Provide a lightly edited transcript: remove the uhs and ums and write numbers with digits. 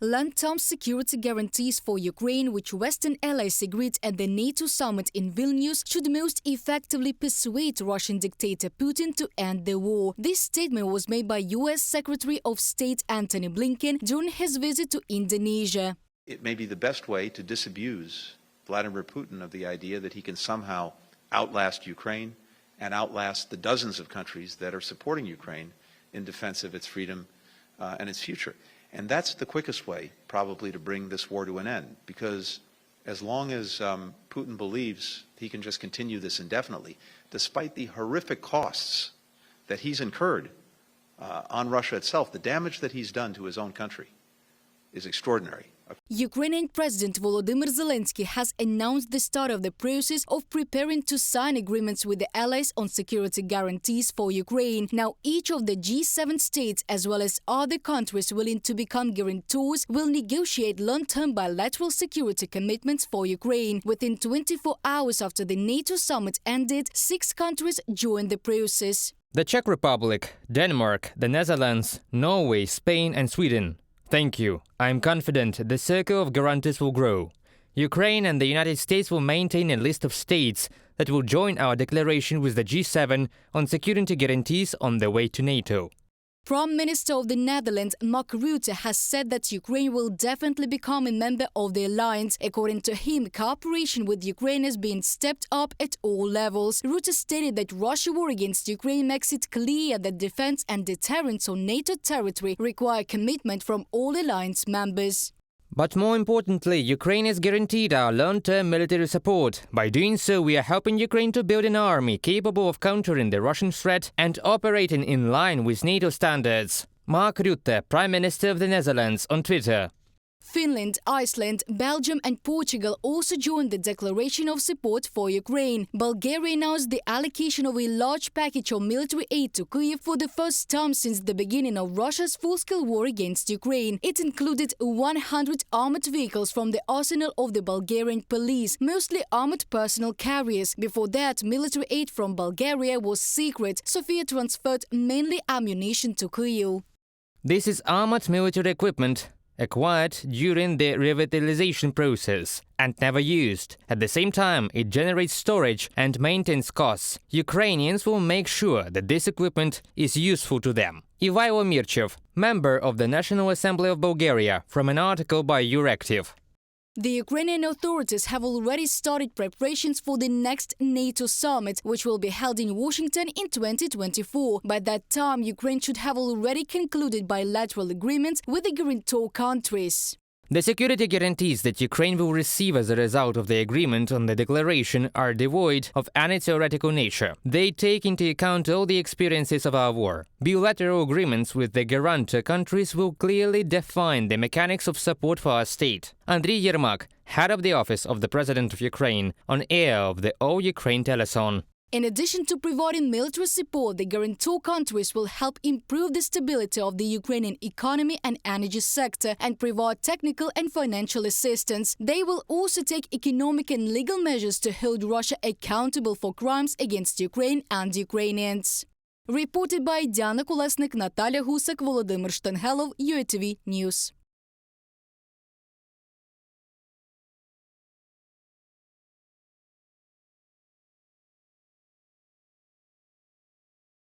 Long-term security guarantees for Ukraine, which Western allies agreed at the NATO summit in Vilnius, should most effectively persuade Russian dictator Putin to end the war. This statement was made by U.S. Secretary of State Antony Blinken during his visit to Indonesia. It may be the best way to disabuse Vladimir Putin of the idea that he can somehow outlast Ukraine and outlast the dozens of countries that are supporting Ukraine in defense of its freedom and its future. And that's the quickest way, probably, to bring this war to an end, because as long as Putin believes he can just continue this indefinitely, despite the horrific costs that he's incurred on Russia itself, the damage that he's done to his own country is extraordinary. Ukrainian President Volodymyr Zelensky has announced the start of the process of preparing to sign agreements with the allies on security guarantees for Ukraine. Now, each of the G7 states, as well as other countries willing to become guarantors, will negotiate long-term bilateral security commitments for Ukraine. Within 24 hours after the NATO summit ended, 6 countries joined the process. The Czech Republic, Denmark, the Netherlands, Norway, Spain and Sweden. Thank you. I'm confident the circle of guarantors will grow. Ukraine and the United States will maintain a list of states that will join our declaration with the G7 on security guarantees on the way to NATO. Prime Minister of the Netherlands, Mark Rutte, has said that Ukraine will definitely become a member of the alliance. According to him, cooperation with Ukraine is being stepped up at all levels. Rutte stated that Russia's war against Ukraine makes it clear that defense and deterrence on NATO territory require commitment from all alliance members. But more importantly, Ukraine is guaranteed our long-term military support. By doing so, we are helping Ukraine to build an army capable of countering the Russian threat and operating in line with NATO standards. Mark Rutte, Prime Minister of the Netherlands, on Twitter. Finland, Iceland, Belgium and Portugal also joined the declaration of support for Ukraine. Bulgaria announced the allocation of a large package of military aid to Kyiv for the first time since the beginning of Russia's full-scale war against Ukraine. It included 100 armored vehicles from the arsenal of the Bulgarian police, mostly armored personnel carriers. Before that, military aid from Bulgaria was secret. Sofia transferred mainly ammunition to Kyiv. This is armored military equipment acquired during the revitalization process and never used. At the same time, it generates storage and maintenance costs. Ukrainians will make sure that this equipment is useful to them. Ivailo Mirchev, member of the National Assembly of Bulgaria, from an article by Euractiv. The Ukrainian authorities have already started preparations for the next NATO summit, which will be held in Washington in 2024. By that time, Ukraine should have already concluded bilateral agreements with the guarantor countries. The security guarantees that Ukraine will receive as a result of the agreement on the declaration are devoid of any theoretical nature. They take into account all the experiences of our war. Bilateral agreements with the guarantor countries will clearly define the mechanics of support for our state. Andriy Yermak, head of the office of the President of Ukraine, on air of the All Ukraine telethon. In addition to providing military support, the guarantor countries will help improve the stability of the Ukrainian economy and energy sector and provide technical and financial assistance. They will also take economic and legal measures to hold Russia accountable for crimes against Ukraine and Ukrainians. Reported by Diana Kulesnik, Natalia Husak, Volodymyr Штангелов, UATV News.